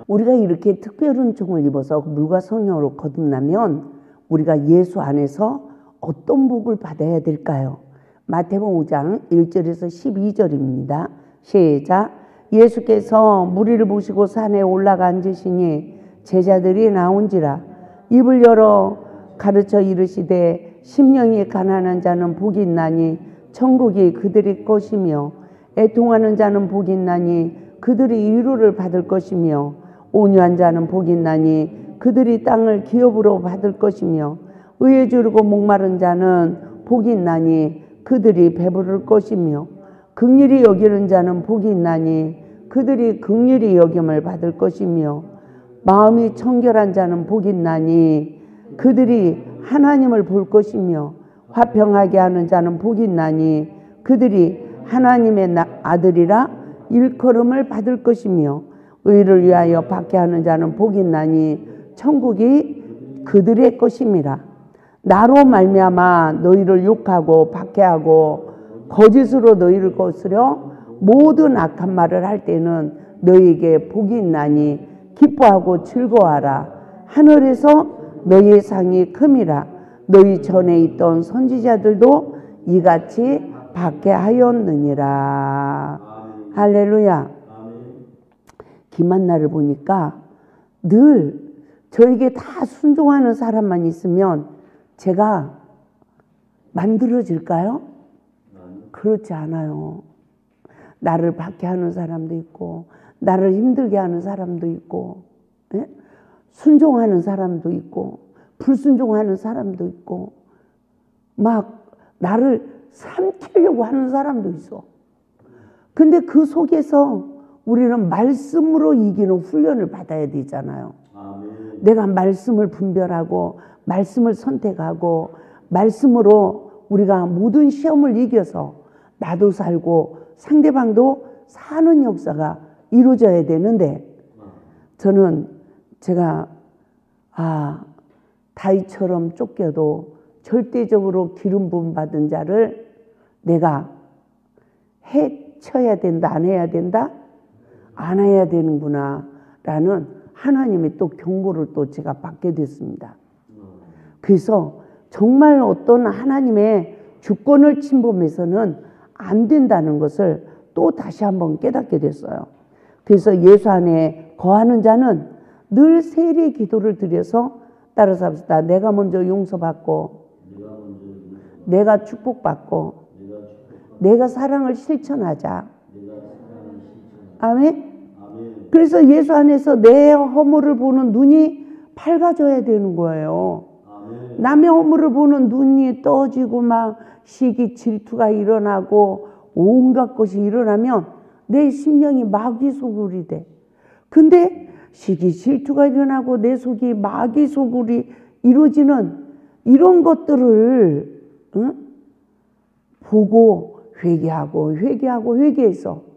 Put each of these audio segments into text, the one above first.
우리가 이렇게 특별한 종을 입어서 물과 성령으로 거듭나면 우리가 예수 안에서 어떤 복을 받아야 될까요? 마태복음 5장 1절에서 12절입니다. 시작. 예수께서 무리를 보시고 산에 올라가 앉으시니 제자들이 나온지라. 입을 열어 가르쳐 이르시되 심령이 가난한 자는 복이 있나니 천국이 그들의 것이며 애통하는 자는 복이 있나니 그들이 위로를 받을 것이며 온유한 자는 복이 있나니 그들이 땅을 기업으로 받을 것이며 의에 주르고 목마른 자는 복이 있나니 그들이 배부를 것이며 긍휼히 여기는 자는 복이 있나니 그들이 긍휼히 여김을 받을 것이며 마음이 청결한 자는 복이 있나니 그들이 하나님을 볼 것이며 화평하게 하는 자는 복이 있나니 그들이 하나님의 아들이라 일컬음을 받을 것이며 의를 위하여 박해하는 자는 복이 있나니 천국이 그들의 것임이라. 나로 말미암아 너희를 욕하고 박해하고 거짓으로 너희를 거스려 모든 악한 말을 할 때는 너희에게 복이 있나니 기뻐하고 즐거워하라. 하늘에서 너희의 상이 큼이라. 너희 전에 있던 선지자들도 이같이 박해하였느니라. 할렐루야. 김한나를 보니까 늘 저에게 다 순종하는 사람만 있으면 제가 만들어질까요? 그렇지 않아요. 나를 박해하는 사람도 있고 나를 힘들게 하는 사람도 있고, 네? 순종하는 사람도 있고 불순종하는 사람도 있고 막 나를 삼키려고 하는 사람도 있어. 근데 그 속에서 우리는 말씀으로 이기는 훈련을 받아야 되잖아요. 아멘. 내가 말씀을 분별하고 말씀을 선택하고 말씀으로 우리가 모든 시험을 이겨서 나도 살고 상대방도 사는 역사가 이루어져야 되는데, 저는 제가 다윗처럼 쫓겨도 절대적으로 기름 부음 받은 자를 내가 해쳐야 된다, 안 해야 된다? 안 해야 되는구나 라는 하나님의 또 경고를 또 제가 받게 됐습니다. 그래서 정말 어떤 하나님의 주권을 침범해서는 안 된다는 것을 또 다시 한번 깨닫게 됐어요. 그래서 예수 안에 거하는 자는 늘 세례 기도를 드려서 따라서 합시다. 내가 먼저 용서받고 내가 축복받고 내가 사랑을 실천하자. 아멘. 그래서 예수 안에서 내 허물을 보는 눈이 밝아져야 되는 거예요. 남의 허물을 보는 눈이 떠지고 막 시기 질투가 일어나고 온갖 것이 일어나면 내 심령이 마귀 소굴이 돼. 근데 시기 질투가 일어나고 내 속이 마귀 소굴이 이루어지는 이런 것들을 보고 회개하고 회개해서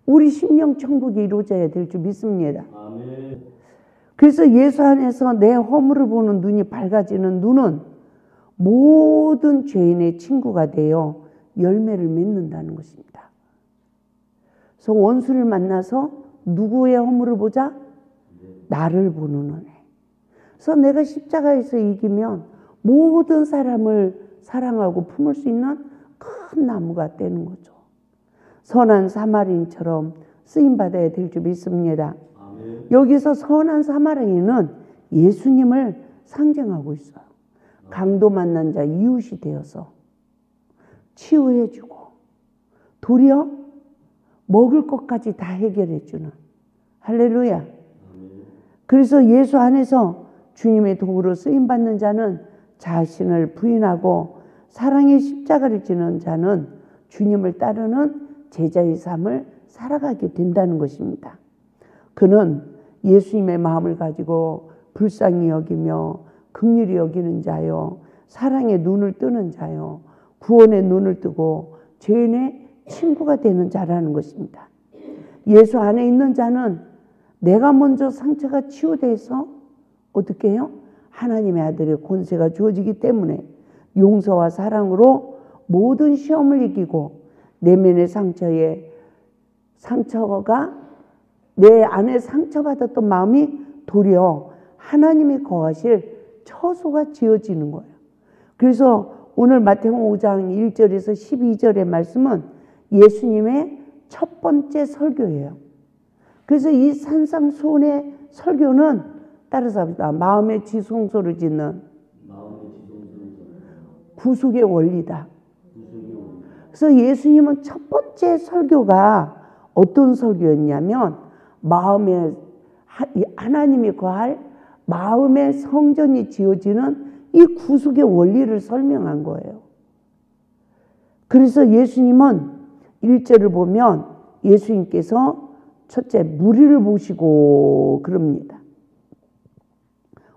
우리 심령 천국이 이루어져야 될 줄 믿습니다. 아멘. 그래서 예수 안에서 내 허물을 보는 눈이 밝아지는 눈은 모든 죄인의 친구가 되어 열매를 맺는다는 것입니다. 그래서 원수를 만나서 누구의 허물을 보자? 나를 보는 은혜. 그래서 내가 십자가에서 이기면 모든 사람을 사랑하고 품을 수 있는 큰 나무가 되는 거죠. 선한 사마리인처럼 쓰임받아야 될 줄 믿습니다. 아멘. 여기서 선한 사마리인은 예수님을 상징하고 있어요. 강도 만난 자 이웃이 되어서 치유해주고 도리어 먹을 것까지 다 해결해주는. 할렐루야. 그래서 예수 안에서 주님의 도구로 쓰임받는 자는 자신을 부인하고 사랑의 십자가를 지는 자는 주님을 따르는 제자의 삶을 살아가게 된다는 것입니다. 그는 예수님의 마음을 가지고 불쌍히 여기며 긍휼히 여기는 자요, 사랑의 눈을 뜨는 자요, 구원의 눈을 뜨고 죄인의 친구가 되는 자라는 것입니다. 예수 안에 있는 자는 내가 먼저 상처가 치유돼서 어떻게 해요? 하나님의 아들의 권세가 주어지기 때문에 용서와 사랑으로 모든 시험을 이기고 내면의 상처가 내 안에 상처받았던 마음이 도리어 하나님이 거하실 처소가 지어지는 거예요. 그래서 오늘 마태복음 5장 1절에서 12절의 말씀은 예수님의 첫 번째 설교예요. 그래서 이 산상수훈의 설교는 따라서 합니다. 마음의 지성소를 짓는 구속의 원리다. 그래서 예수님은 첫 번째 설교가 어떤 설교였냐면 마음에 하나님이 거할 마음의 성전이 지어지는 이 구속의 원리를 설명한 거예요. 그래서 예수님은 1절을 보면 예수님께서 첫째 무리를 보시고 그럽니다.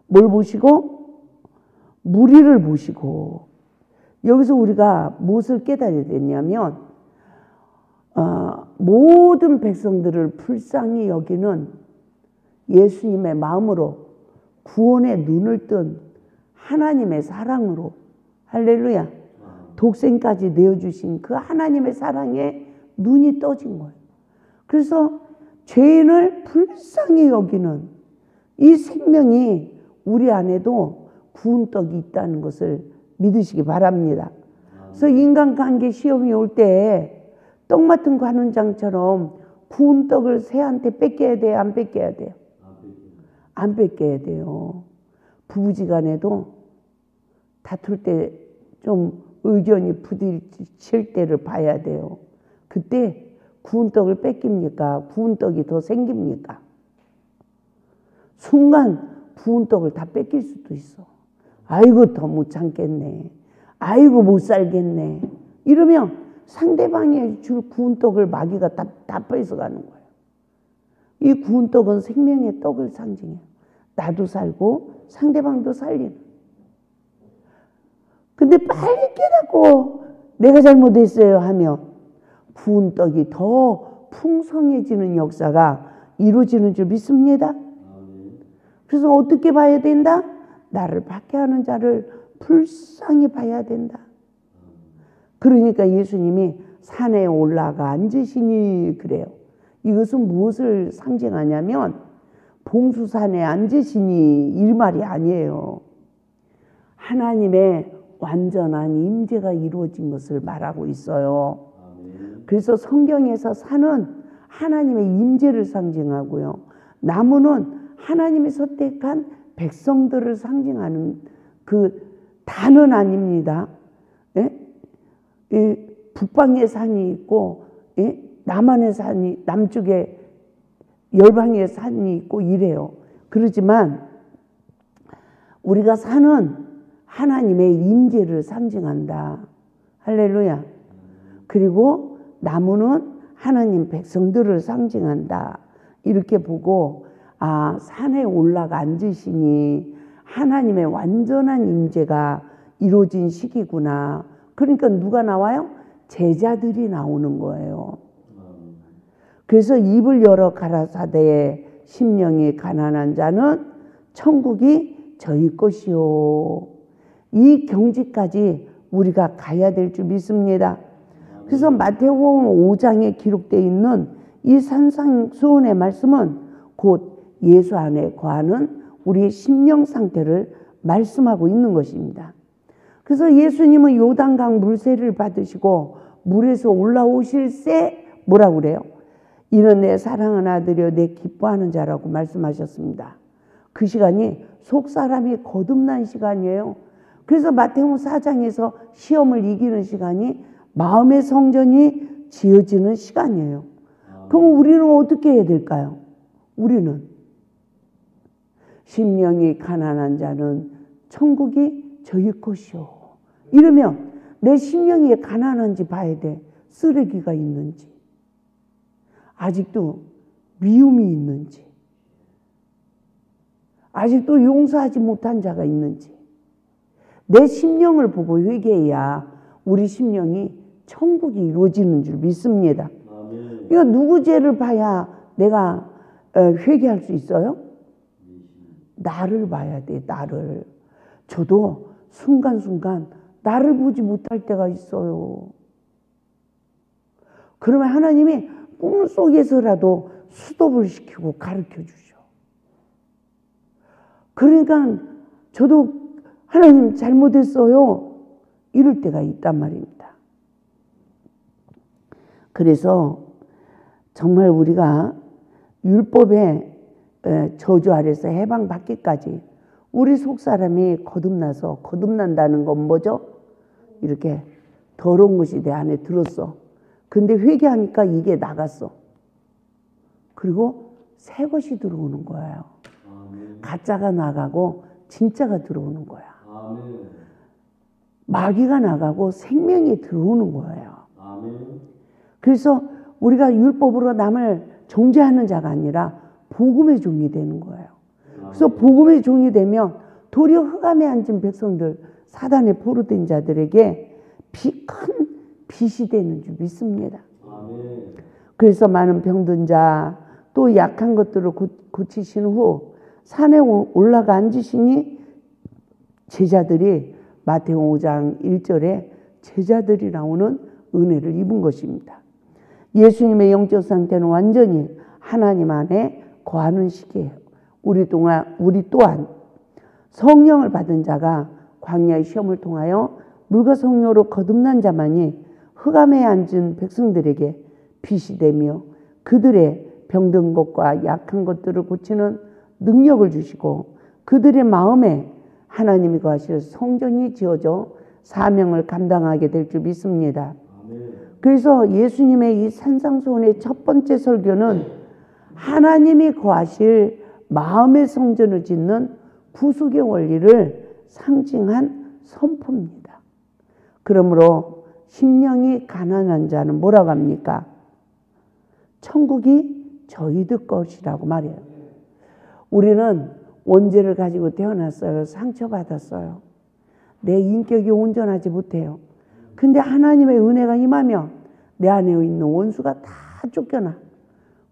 뭘 보시고? 무리를 보시고. 여기서 우리가 무엇을 깨달아야 되냐면 모든 백성들을 불쌍히 여기는 예수님의 마음으로 구원의 눈을 뜬 하나님의 사랑으로 할렐루야 독생까지 내어주신 그 하나님의 사랑에 눈이 떠진 거예요. 그래서 죄인을 불쌍히 여기는 이 생명이 우리 안에도 구운 떡이 있다는 것을 믿으시기 바랍니다. 그래서 인간관계 시험이 올 때 떡 맡은 관원장처럼 구운 떡을 새한테 뺏겨야 돼요? 안 뺏겨야 돼요? 안 뺏겨야 돼요. 부부지간에도 다툴 때 좀 의견이 부딪힐 때를 봐야 돼요. 그때 구운 떡을 뺏깁니까? 구운 떡이 더 생깁니까? 순간 구운 떡을 다 뺏길 수도 있어. 아이고 더 못 참겠네. 아이고 못 살겠네. 이러면 상대방이 줄 구운 떡을 마귀가 다 뺏어가는 거예요. 이 구운 떡은 생명의 떡을 상징해요. 나도 살고 상대방도 살리는. 근데 빨리 깨닫고 내가 잘못했어요 하면 구운 떡이 더 풍성해지는 역사가 이루어지는 줄 믿습니다. 그래서 어떻게 봐야 된다? 나를 박해하는 자를 불쌍히 봐야 된다. 그러니까 예수님이 산에 올라가 앉으시니 그래요. 이것은 무엇을 상징하냐면 봉수산에 앉으시니 이 말이 아니에요. 하나님의 완전한 임재가 이루어진 것을 말하고 있어요. 그래서 성경에서 산은 하나님의 임재를 상징하고요. 나무는 하나님이 선택한 백성들을 상징하는 그 단은 아닙니다. 예? 북방의 산이 있고 남한의 산이 남쪽에 열방의 산이 있고 이래요. 그러지만 우리가 산은 하나님의 임재를 상징한다. 할렐루야. 그리고 나무는 하나님 백성들을 상징한다. 이렇게 보고 산에 올라가 앉으시니 하나님의 완전한 임재가 이루어진 시기구나. 그러니까 누가 나와요? 제자들이 나오는 거예요. 그래서 입을 열어 가라사대 심령이 가난한 자는 천국이 저희 것이요. 이 경지까지 우리가 가야 될 줄 믿습니다. 그래서 마태복음 5장에 기록되어 있는 이 산상수훈의 말씀은 곧 예수 안에 거하는 우리의 심령 상태를 말씀하고 있는 것입니다. 그래서 예수님은 요단강 물세를 받으시고 물에서 올라오실 새 뭐라고 그래요? 이는 내 사랑하는 아들이여 내 기뻐하는 자라고 말씀하셨습니다. 그 시간이 속 사람이 거듭난 시간이에요. 그래서 마태복음 4장에서 시험을 이기는 시간이 마음의 성전이 지어지는 시간이에요. 그럼 우리는 어떻게 해야 될까요? 우리는 심령이 가난한 자는 천국이 저희 것이요. 이러면 내 심령이 가난한지 봐야 돼. 쓰레기가 있는지, 아직도 미움이 있는지, 아직도 용서하지 못한 자가 있는지 내 심령을 보고 회개해야 우리 심령이 천국이 이루어지는 줄 믿습니다. 그러니까 누구 죄를 봐야 내가 회개할 수 있어요? 나를 봐야 돼. 나를. 저도 순간순간 나를 보지 못할 때가 있어요. 그러면 하나님이 꿈속에서라도 수도를 시키고 가르쳐 주셔. 그러니까 저도 하나님 잘못했어요. 이럴 때가 있단 말입니다. 그래서 정말 우리가 율법의 저주 아래서 해방받기까지 우리 속사람이 거듭나서, 거듭난다는 건 뭐죠? 이렇게 더러운 것이 내 안에 들었어. 근데 회개하니까 이게 나갔어. 그리고 새 것이 들어오는 거예요. 아멘. 가짜가 나가고 진짜가 들어오는 거야. 아멘. 마귀가 나가고 생명이 들어오는 거예요. 아멘. 그래서 우리가 율법으로 남을 정죄하는 자가 아니라 복음의 종이 되는 거예요. 그래서 복음의 종이 되면 도리어 흑암에 앉은 백성들, 사단에 포로된 자들에게 큰 빛이 되는 줄 믿습니다. 아멘. 그래서 많은 병든 자, 또 약한 것들을 고치신 후 산에 올라가 앉으시니 제자들이 마태복음 5장 1절에 제자들이 나오는 은혜를 입은 것입니다. 예수님의 영적 상태는 완전히 하나님 안에 거하는 시기예요. 우리 또한 성령을 받은 자가 광야의 시험을 통하여 물과 성령으로 거듭난 자만이 흑암에 앉은 백성들에게 빛이 되며 그들의 병든 것과 약한 것들을 고치는 능력을 주시고 그들의 마음에 하나님이 거하실 성전이 지어져 사명을 감당하게 될 줄 믿습니다. 그래서 예수님의 이 산상수훈의 첫 번째 설교는 하나님이 거하실 마음의 성전을 짓는 구속의 원리를 상징한 선포입니다. 그러므로 심령이 가난한 자는 뭐라고 합니까? 천국이 저희들 것이라고 말해요. 우리는 원죄를 가지고 태어났어요. 상처받았어요. 내 인격이 온전하지 못해요. 근데 하나님의 은혜가 임하면 내 안에 있는 원수가 다 쫓겨나.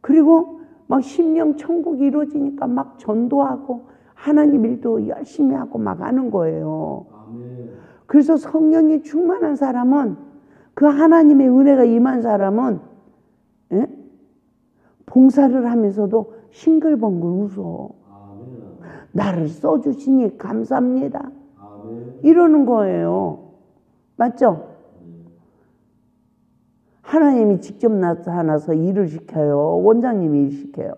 그리고 막 심령 천국이 이루어지니까 막 전도하고 하나님 일도 열심히 하고 막 하는 거예요. 그래서 성령이 충만한 사람은, 그 하나님의 은혜가 임한 사람은 봉사를 하면서도 싱글벙글 웃어. 나를 써주시니 감사합니다. 이러는 거예요. 맞죠? 하나님이 직접 나타나서 일을 시켜요? 원장님이 일 시켜요?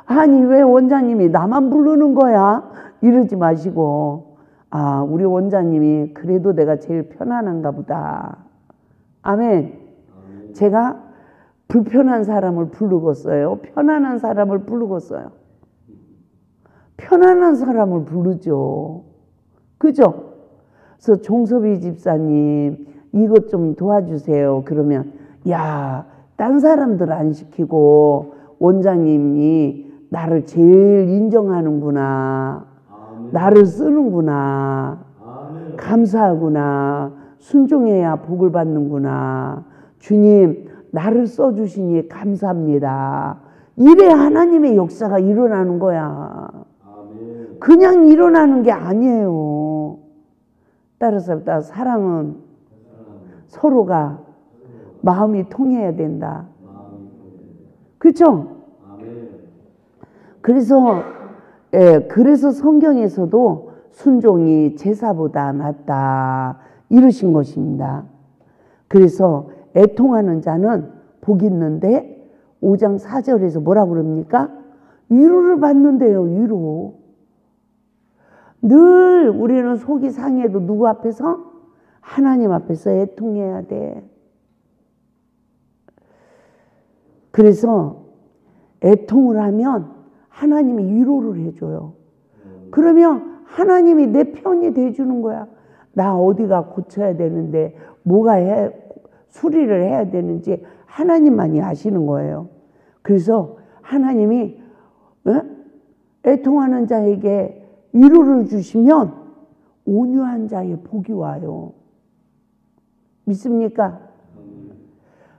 아니 왜 원장님이 나만 부르는 거야? 이러지 마시고, 아 우리 원장님이 그래도 내가 제일 편안한가 보다. 아멘. 제가 불편한 사람을 부르겠어요? 편안한 사람을 부르겠어요? 편안한 사람을 부르죠. 그죠? 그래서 종섭이 집사님 이것 좀 도와주세요. 그러면 야, 딴 사람들 안 시키고 원장님이 나를 제일 인정하는구나. 나를 쓰는구나. 감사하구나. 순종해야 복을 받는구나. 주님 나를 써주시니 감사합니다. 이래 하나님의 역사가 일어나는 거야. 그냥 일어나는 게 아니에요. 따라서 사랑은 서로가 마음이 통해야 된다. 그렇죠? 그래서 성경에서도 순종이 제사보다 낫다 이러신 것입니다. 그래서 애통하는 자는 복이 있는데 5장 4절에서 뭐라고 그럽니까? 위로를 받는데요. 위로. 늘 우리는 속이 상해도 누구 앞에서? 하나님 앞에서 애통해야 돼. 그래서 애통을 하면 하나님이 위로를 해줘요. 그러면 하나님이 내 편이 돼주는 거야. 나 어디가 고쳐야 되는데 수리를 해야 되는지 하나님만이 아시는 거예요. 그래서 하나님이 애통하는 자에게 위로를 주시면 온유한 자의 복이 와요. 믿습니까?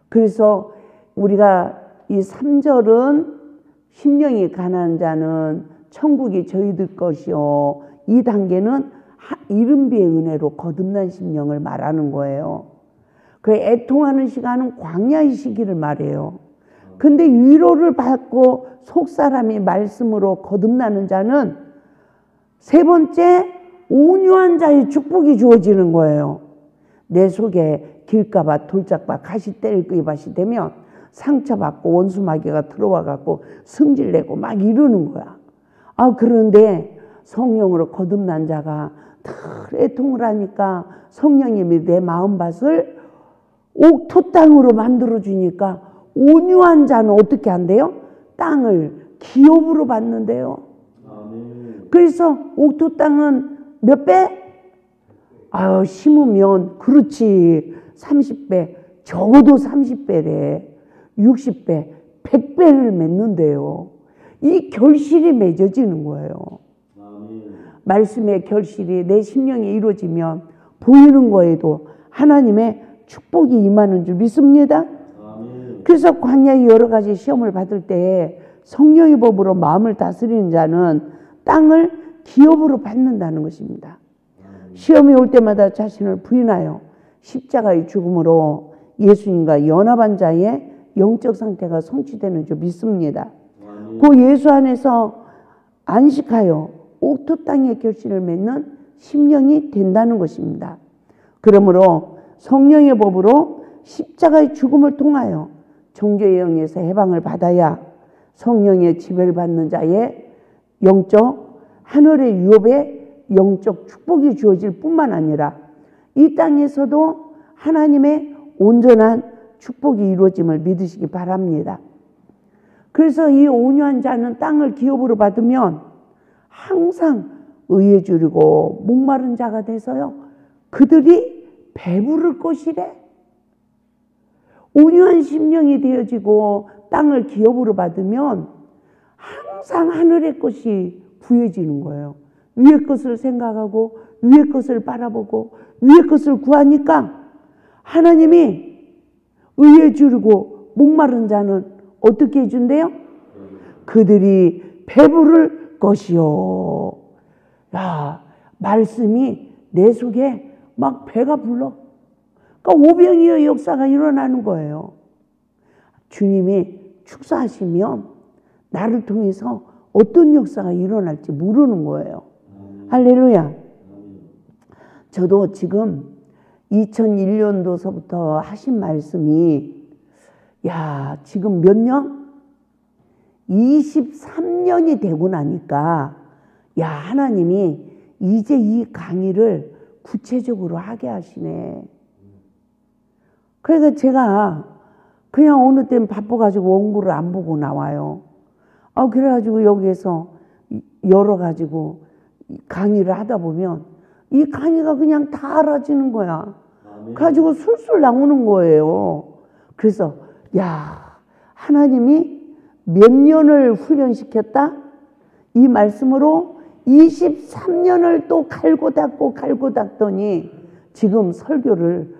그래서 우리가 이 3절은 심령이 가난한 자는 천국이 저희들 것이요. 이 단계는 이른비의 은혜로 거듭난 심령을 말하는 거예요. 그 애통하는 시간은 광야의 시기를 말해요. 근데 위로를 받고 속사람이 말씀으로 거듭나는 자는 세 번째 온유한 자의 축복이 주어지는 거예요. 내 속에 길가밭, 돌짝밭, 가시떨기밭이 되면 상처받고 원수마귀가 들어와 갖고 승질내고 막 이러는 거야. 그런데 성령으로 거듭난 자가 늘 애통을 하니까 성령님이 내 마음밭을 옥토 땅으로 만들어 주니까 온유한 자는 어떻게 한대요? 땅을 기업으로 받는데요. 그래서 옥토 땅은 몇 배? 심으면 그렇지 30배, 적어도 30배래, 60배, 100배를 맺는데요. 이 결실이 맺어지는 거예요. 말씀의 결실이 내 심령에 이루어지면 보이는 거에도 하나님의 축복이 임하는 줄 믿습니다. 그래서 광야의 여러 가지 시험을 받을 때 성령의 법으로 마음을 다스리는 자는 땅을 기업으로 받는다는 것입니다. 시험이 올 때마다 자신을 부인하여 십자가의 죽음으로 예수님과 연합한 자의 영적 상태가 성취되는 줄 믿습니다. 그 예수 안에서 안식하여 옥토 땅의 결실을 맺는 심령이 된다는 것입니다. 그러므로 성령의 법으로 십자가의 죽음을 통하여 종교의 영에서 해방을 받아야 성령의 지배를 받는 자의 영적 하늘의 유업에 영적 축복이 주어질 뿐만 아니라 이 땅에서도 하나님의 온전한 축복이 이루어짐을 믿으시기 바랍니다. 그래서 이 온유한 자는 땅을 기업으로 받으면 항상 의에 주리고 목마른 자가 돼서요, 그들이 배부를 것이래. 온유한 심령이 되어지고 땅을 기업으로 받으면 항상 하늘의 것이 부여지는 거예요. 위의 것을 생각하고 위의 것을 바라보고 위의 것을 구하니까 하나님이 의에 주르고 목마른 자는 어떻게 해준대요? 그들이 배부를 것이요. 말씀이 내 속에 막 배가 불러. 그러니까 오병이어의 역사가 일어나는 거예요. 주님이 축사하시면 나를 통해서 어떤 역사가 일어날지 모르는 거예요. 할렐루야. 저도 지금 2001년도서부터 하신 말씀이 지금 몇 년? 23년이 되고 나니까 하나님이 이제 이 강의를 구체적으로 하게 하시네. 그래서 제가 그냥 어느 때는 바빠가지고 원고를 안 보고 나와요. 그래가지고 여기에서 열어가지고 강의를 하다 보면 이 강의가 그냥 다 알아지는 거야. 가지고 술술 나오는 거예요. 그래서 하나님이 몇 년을 훈련시켰다? 이 말씀으로 23년을 또 갈고 닦더니 지금 설교를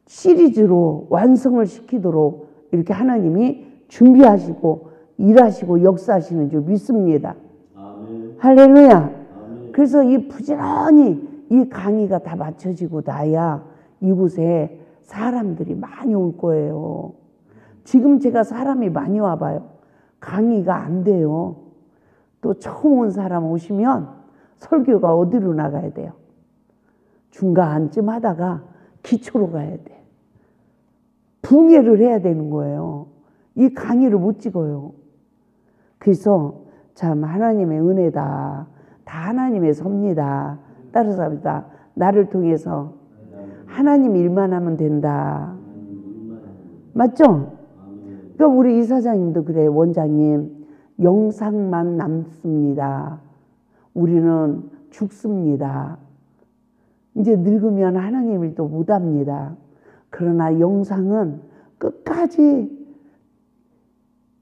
시리즈로 완성을 시키도록 이렇게 하나님이 준비하시고 일하시고 역사하시는 줄 믿습니다. 아멘. 할렐루야. 아멘. 그래서 이 부지런히 이 강의가 다 맞춰지고 나야 이곳에 사람들이 많이 올 거예요. 지금 제가 사람이 많이 와봐요. 강의가 안 돼요. 또 처음 온 사람 오시면 설교가 어디로 나가야 돼요? 중간쯤 하다가 기초로 가야 돼. 붕해를 해야 되는 거예요. 이 강의를 못 찍어요. 그래서 참 하나님의 은혜다. 다 하나님의 섭니다. 따라서 나를 통해서 하나님 일만 하면 된다. 맞죠? 그러니까 우리 이사장님도 그래. 원장님 영상만 남습니다. 우리는 죽습니다. 이제 늙으면 하나님 일도 못합니다. 그러나 영상은 끝까지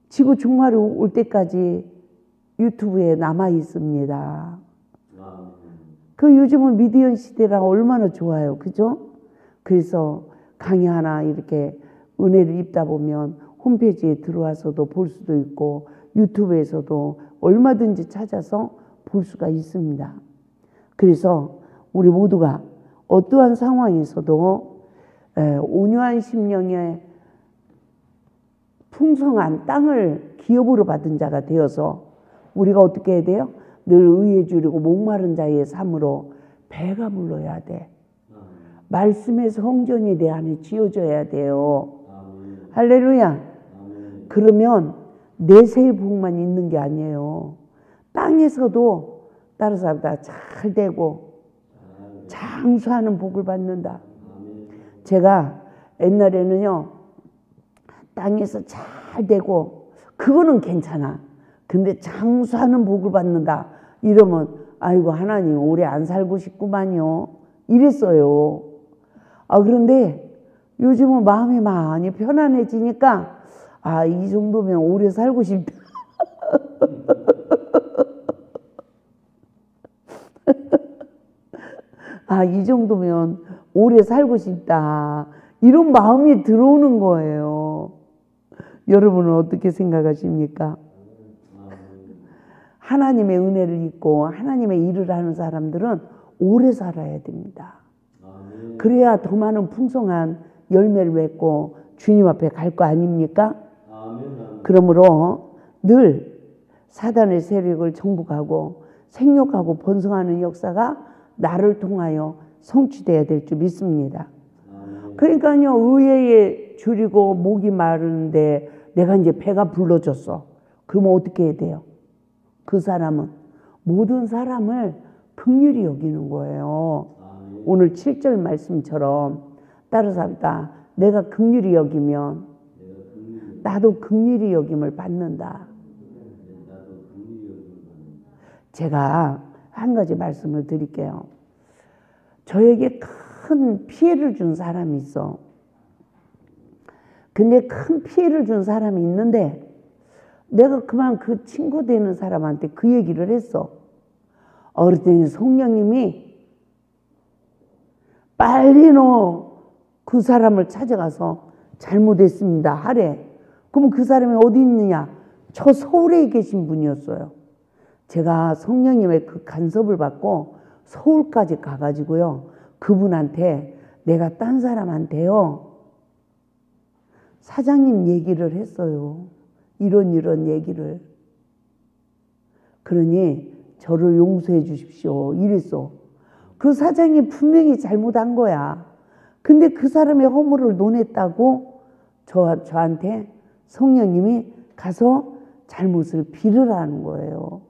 지구 종말이 올 때까지 유튜브에 남아 있습니다. 그 요즘은 미디어 시대라 얼마나 좋아요. 그죠? 그래서 강의 하나 이렇게 은혜를 입다 보면 홈페이지에 들어와서도 볼 수도 있고 유튜브에서도 얼마든지 찾아서 볼 수가 있습니다. 그래서 우리 모두가 어떠한 상황에서도 온유한 심령에 풍성한 땅을 기업으로 받은 자가 되어서 우리가 어떻게 해야 돼요? 늘 의에 주리고 목마른 자의 삶으로 배가 불러야 돼. 말씀의 성전이 내 안에 지어져야 돼요. 할렐루야. 그러면 내세의 복만 있는 게 아니에요. 땅에서도 다른 사람들 잘 되고 장수하는 복을 받는다. 제가 옛날에는요, 땅에서 잘 되고 그거는 괜찮아. 근데 장수하는 복을 받는다 이러면 아이고 하나님 오래 안 살고 싶구만요 이랬어요. 그런데 요즘은 마음이 많이 편안해지니까 이 정도면 오래 살고 싶다. 이 정도면 오래 살고 싶다. 이런 마음이 들어오는 거예요. 여러분은 어떻게 생각하십니까? 하나님의 은혜를 입고 하나님의 일을 하는 사람들은 오래 살아야 됩니다. 그래야 더 많은 풍성한 열매를 맺고 주님 앞에 갈 거 아닙니까? 그러므로 늘 사단의 세력을 정복하고 생육하고 번성하는 역사가 나를 통하여 성취돼야 될 줄 믿습니다. 그러니까요, 의회에 줄이고 목이 마르는데 내가 이제 배가 불러졌어. 그러면 어떻게 해야 돼요? 그 사람은 모든 사람을 긍휼히 여기는 거예요. 오늘 7절 말씀처럼 따라잡다. 내가 긍휼히 여기면 나도 긍휼히 여김을 받는다. 제가 한 가지 말씀을 드릴게요. 저에게 큰 피해를 준 사람이 있어. 근데 큰 피해를 준 사람이 있는데 내가 그만 그 친구 되는 사람한테 그 얘기를 했어. 그랬더니 성령님이 빨리 너 그 사람을 찾아가서 잘못했습니다 하래. 그럼 그 사람이 어디 있느냐? 저 서울에 계신 분이었어요. 제가 성령님의 그 간섭을 받고 서울까지 가가지고요, 그분한테 내가 딴 사람한테요 사장님 얘기를 했어요. 이런 얘기를. 그러니 저를 용서해 주십시오 이랬어. 그 사장이 분명히 잘못한 거야. 근데 그 사람의 허물을 논했다고 저한테 성령님이 가서 잘못을 빌으라는 거예요.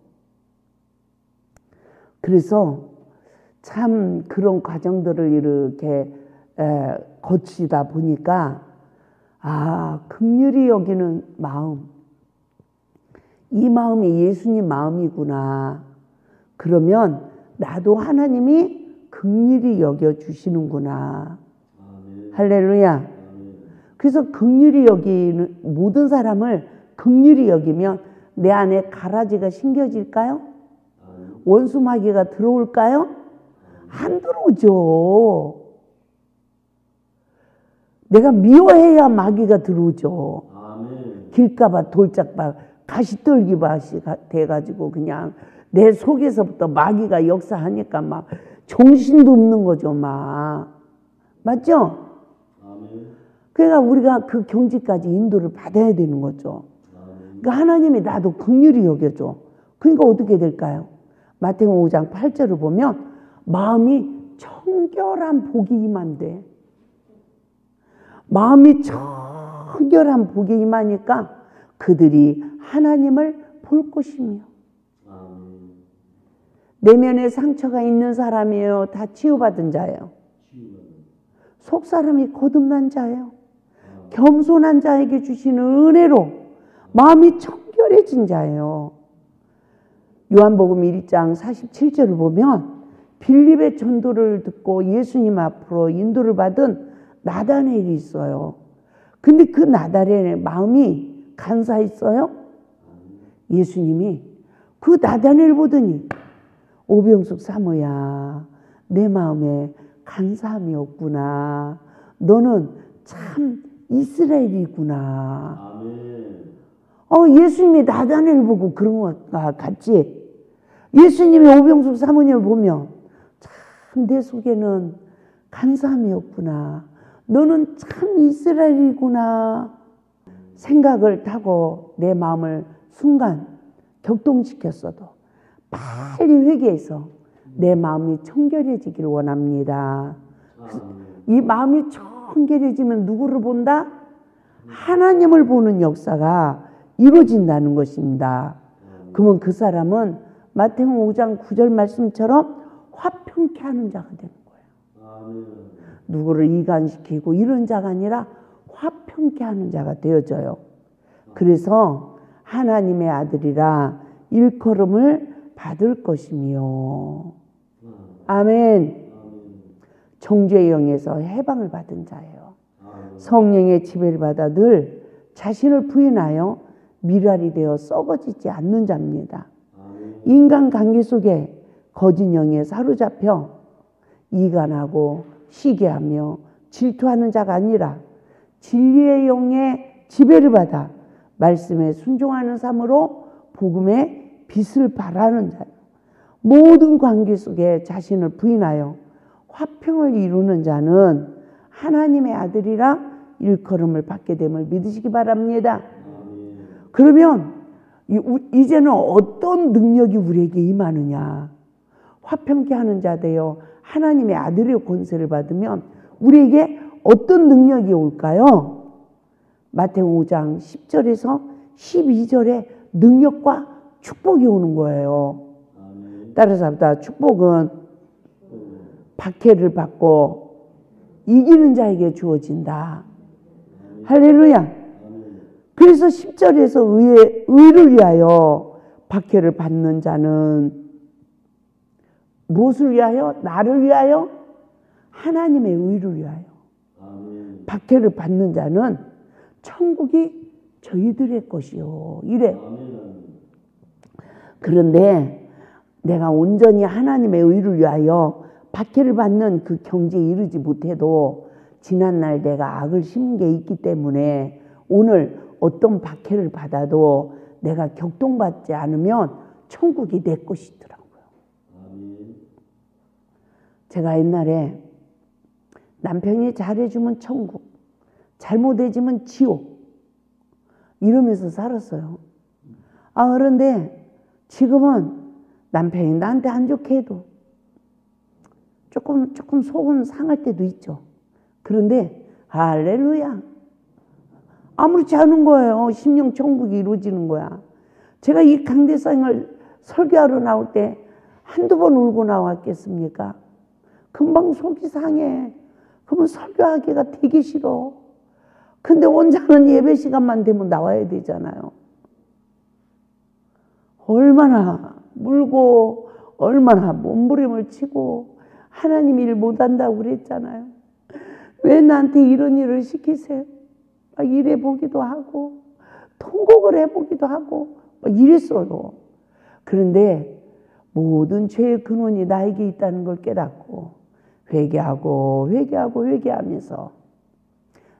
그래서 참 그런 과정들을 이렇게 거치다 보니까 긍휼히 여기는 마음, 이 마음이 예수님 마음이구나. 그러면 나도 하나님이 긍휼히 여겨주시는구나. 할렐루야. 그래서 긍휼히 여기는 모든 사람을 긍휼히 여기면 내 안에 가라지가 심겨질까요? 원수 마귀가 들어올까요? 안 들어오죠. 내가 미워해야 마귀가 들어오죠. 길가봐 돌짝봐 가시떨기밭이 돼가지고 그냥 내 속에서부터 마귀가 역사하니까 막 정신도 없는 거죠. 맞죠? 그러니까 우리가 그 경지까지 인도를 받아야 되는 거죠. 그러니까 하나님이 나도 긍휼히 여겨줘. 그러니까 어떻게 될까요? 마태복음 5장 8절을 보면 마음이 청결한 복이 임한대. 마음이 청결한 복이 임하니까 그들이 하나님을 볼 것이며. 내면에 상처가 있는 사람이에요. 다 치유받은 자예요. 속 사람이 거듭난 자예요. 겸손한 자에게 주시는 은혜로 마음이 청결해진 자예요. 요한복음 1장 47절을 보면 빌립의 전도를 듣고 예수님 앞으로 인도를 받은 나다나엘이 있어요. 근데 그 나다나엘의 마음이 간사했어요? 예수님이 그 나다나엘 보더니 오병숙 사모야, 내 마음에 간사함이 없구나. 너는 참 이스라엘이구나. 예수님이 나다나엘 보고 그런 것 같지? 예수님이 오병숙 사모님을 보면 참 내 속에는 간사함이 없구나. 너는 참 이스라엘이구나 생각을 타고 내 마음을 순간 격동시켰어도 빨리 회개해서 내 마음이 청결해지길 원합니다. 이 마음이 청결해지면 누구를 본다? 하나님을 보는 역사가 이루어진다는 것입니다. 그러면 그 사람은 마태복음 5장 9절 말씀처럼 화평케 하는 자가 되는 거예요. 누구를 이간시키고 이런 자가 아니라 화평케 하는 자가 되어져요. 그래서 하나님의 아들이라 일컬음을 받을 것이며 아멘. 정죄의 영에서 해방을 받은 자예요. 성령의 지배를 받아 늘 자신을 부인하여 미랄이 되어 썩어지지 않는 자입니다. 인간관계 속에 거짓 영에 사로잡혀 이간하고 시기하며 질투하는 자가 아니라 진리의 영의 지배를 받아 말씀에 순종하는 삶으로 복음의 빛을 발하는 자예요. 모든 관계 속에 자신을 부인하여 화평을 이루는 자는 하나님의 아들이라 일컬음을 받게 됨을 믿으시기 바랍니다. 그러면 이제는 어떤 능력이 우리에게 임하느냐? 화평케 하는 자 되어 하나님의 아들의 권세를 받으면 우리에게 어떤 능력이 올까요? 마태복음 5장 10절에서 12절에 능력과 축복이 오는 거예요. 따라서 합니다. 축복은 박해를 받고 이기는 자에게 주어진다. 할렐루야. 그래서 10절에서 의를 위하여 박해를 받는 자는 무엇을 위하여? 나를 위하여? 하나님의 의를 위하여. 박해를 받는 자는 천국이 저희들의 것이요. 이래요. 그런데 내가 온전히 하나님의 의를 위하여 박해를 받는 그 경지에 이르지 못해도 지난날 내가 악을 심은 게 있기 때문에 오늘 어떤 박해를 받아도 내가 격동받지 않으면 천국이 내 것이더라고요. 제가 옛날에 남편이 잘해주면 천국, 잘못해주면 지옥 이러면서 살았어요. 그런데 지금은 남편이 나한테 안 좋게 해도 조금 속은 상할 때도 있죠. 그런데 할렐루야. 아무렇지 않은 거예요. 심령 천국이 이루어지는 거야. 제가 이 강대상을 설교하러 나올 때 한두 번 울고 나왔겠습니까? 금방 속이 상해. 그러면 설교하기가 되게 싫어. 근데 원장은 예배 시간만 되면 나와야 되잖아요. 얼마나 물고 얼마나 몸부림을 치고 하나님 일 못한다고 그랬잖아요. 왜 나한테 이런 일을 시키세요? 막 이래보기도 하고 통곡을 해보기도 하고 막 이랬어요. 그런데 모든 죄의 근원이 나에게 있다는 걸 깨닫고 회개하면서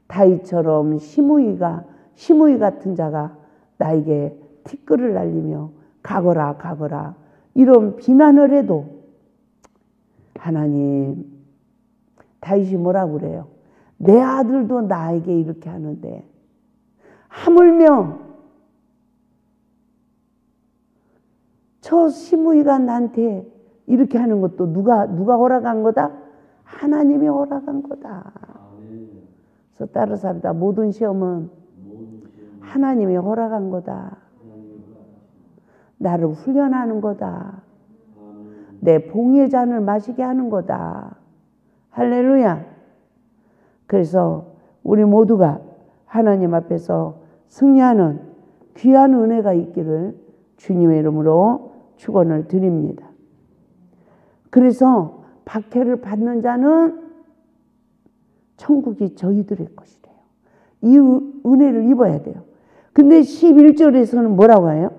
다윗처럼 시므이 같은 자가 나에게 티끌을 날리며 가거라 이런 비난을 해도 하나님, 다윗이 뭐라고 그래요? 내 아들도 나에게 이렇게 하는데 하물며 저 시므이가 나한테 이렇게 하는 것도 누가 허락한 거다? 하나님이 허락한 거다. 그래서 따라서 합니다. 모든 시험은 하나님이 허락한 거다. 나를 훈련하는 거다. 내 봉의 잔을 마시게 하는 거다. 할렐루야. 그래서 우리 모두가 하나님 앞에서 승리하는 귀한 은혜가 있기를 주님의 이름으로 축원을 드립니다. 그래서 박해를 받는 자는 천국이 저희들의 것이래요. 이 은혜를 입어야 돼요. 근데 11절에서는 뭐라고 해요?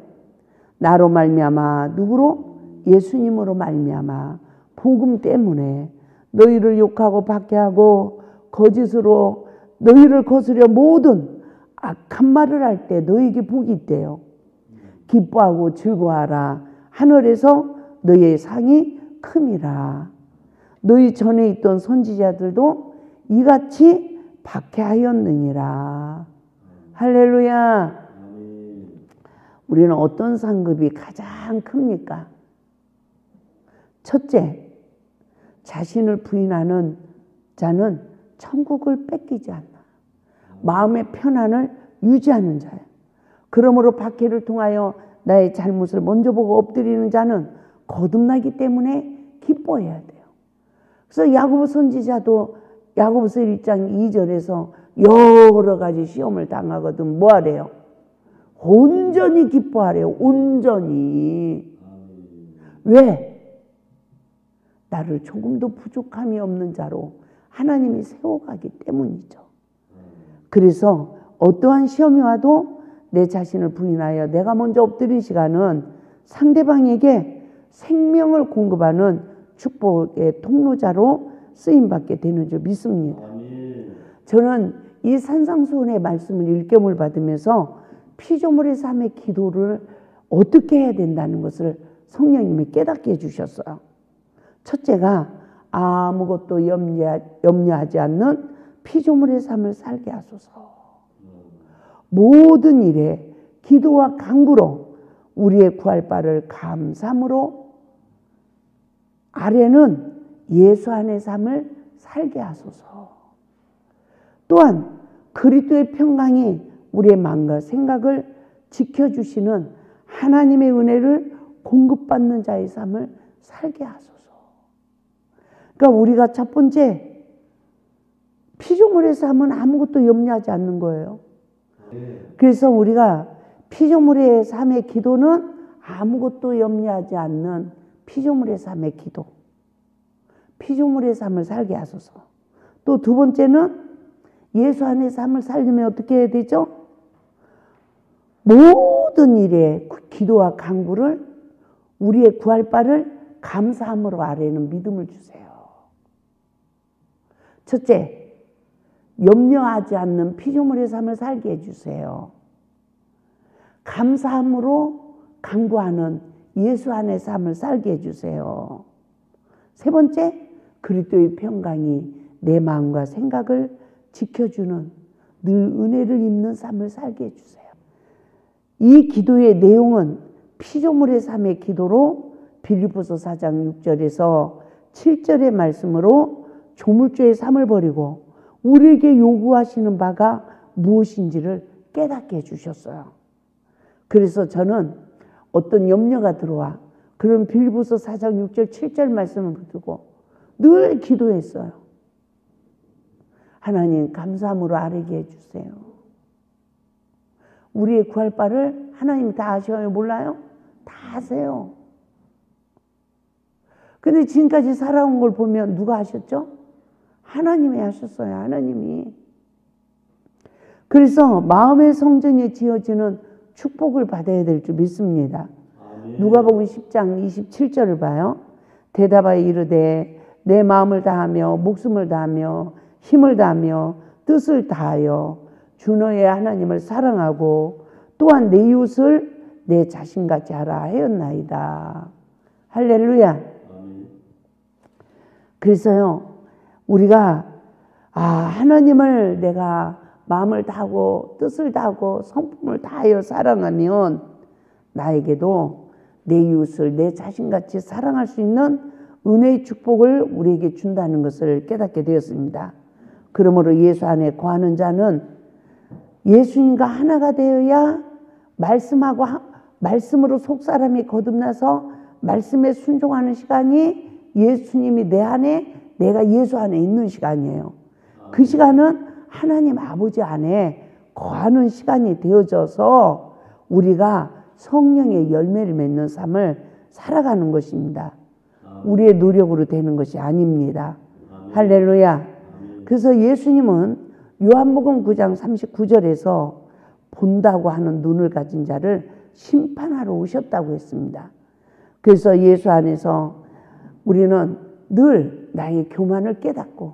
나로 말미암아 누구로? 예수님으로 말미암아 복음 때문에 너희를 욕하고 박해하고 거짓으로 너희를 거스려 모든 악한 말을 할 때 너희에게 복이 있대요. 기뻐하고 즐거워하라. 하늘에서 너희의 상이 큼이라. 너희 전에 있던 선지자들도 이같이 박해하였느니라. 할렐루야. 우리는 어떤 상급이 가장 큽니까? 첫째, 자신을 부인하는 자는 천국을 뺏기지 않나. 마음의 편안을 유지하는 자예요. 그러므로 박해를 통하여 나의 잘못을 먼저 보고 엎드리는 자는 거듭나기 때문에 기뻐해야 돼요. 그래서 야고보 선지자도 야고보서 1장 2절에서 여러 가지 시험을 당하거든 뭐 하래요? 온전히 기뻐하래요. 온전히. 왜? 나를 조금도 부족함이 없는 자로 하나님이 세워가기 때문이죠. 그래서 어떠한 시험이 와도 내 자신을 부인하여 내가 먼저 엎드린 시간은 상대방에게 생명을 공급하는 축복의 통로자로 쓰임받게 되는 줄 믿습니다. 저는 이 산상수훈의 말씀을 일깨움을 받으면서 피조물의 삶의 기도를 어떻게 해야 된다는 것을 성령님이 깨닫게 해주셨어요. 첫째가 아무것도 염려하지 않는 피조물의 삶을 살게 하소서. 모든 일에 기도와 간구로 우리의 구할 바를 감사함으로 아래는 예수 안의 삶을 살게 하소서. 또한 그리스도의 평강이 우리의 마음과 생각을 지켜주시는 하나님의 은혜를 공급받는 자의 삶을 살게 하소서. 그러니까 우리가 첫 번째 피조물의 삶은 아무것도 염려하지 않는 거예요. 그래서 우리가 피조물의 삶의 기도는 아무것도 염려하지 않는 피조물의 삶의 기도. 피조물의 삶을 살게 하소서. 또 두 번째는 예수 안의 삶을 살려면 어떻게 해야 되죠? 모든 일에 기도와 간구를 우리의 구할 바를 감사함으로 아래는 믿음을 주세요. 첫째, 염려하지 않는 피조물의 삶을 살게 해주세요. 감사함으로 간구하는 예수 안의 삶을 살게 해주세요. 세 번째, 그리스도의 평강이 내 마음과 생각을 지켜주는 늘 은혜를 입는 삶을 살게 해주세요. 이 기도의 내용은 피조물의 삶의 기도로 빌립보서 4장 6절에서 7절의 말씀으로 조물주의 삶을 버리고 우리에게 요구하시는 바가 무엇인지를 깨닫게 해주셨어요. 그래서 저는 어떤 염려가 들어와 그런 빌립보서 4장 6절 7절 말씀을 붙들고 늘 기도했어요. 하나님 감사함으로 아뢰게 해주세요. 우리의 구할 바를 하나님 다 아셔요? 몰라요? 다 아세요. 근데 지금까지 살아온 걸 보면 누가 하셨죠? 하나님이 하셨어요. 하나님이. 그래서 마음의 성전이 지어지는 축복을 받아야 될 줄 믿습니다. 누가복음 10장 27절을 봐요. 대답하여 이르되 내 마음을 다하며 목숨을 다하며 힘을 다하며 뜻을 다하여 주 너의 하나님을 사랑하고 또한 내 이웃을 내 자신같이 하라 하였나이다. 할렐루야. 그래서요 우리가 하나님을 내가 마음을 다하고 뜻을 다하고 성품을 다하여 사랑하면 나에게도 내 이웃을 내 자신같이 사랑할 수 있는 은혜의 축복을 우리에게 준다는 것을 깨닫게 되었습니다. 그러므로 예수 안에 거하는 자는 예수님과 하나가 되어야 말씀으로 속사람이 거듭나서 말씀에 순종하는 시간이 예수님이 내 안에 내가 예수 안에 있는 시간이에요. 그 시간은 하나님 아버지 안에 거하는 시간이 되어져서 우리가 성령의 열매를 맺는 삶을 살아가는 것입니다. 우리의 노력으로 되는 것이 아닙니다. 할렐루야. 그래서 예수님은 요한복음 9장 39절에서 본다고 하는 눈을 가진 자를 심판하러 오셨다고 했습니다. 그래서 예수 안에서 우리는 늘 나의 교만을 깨닫고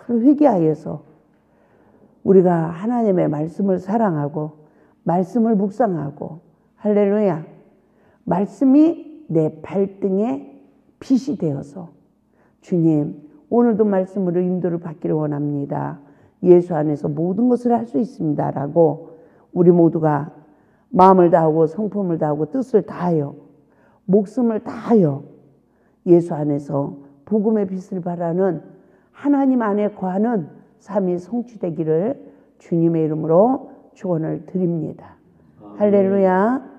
늘 회개하여서 우리가 하나님의 말씀을 사랑하고 말씀을 묵상하고 할렐루야. 말씀이 내 발등에 빛이 되어서 주님 오늘도 말씀으로 인도를 받기를 원합니다. 예수 안에서 모든 것을 할 수 있습니다라고 우리 모두가 마음을 다하고 성품을 다하고 뜻을 다하여 목숨을 다하여 예수 안에서 복음의 빛을 발하는 하나님 안에 거하는 삶이 성취되기를 주님의 이름으로 축원을 드립니다. 할렐루야.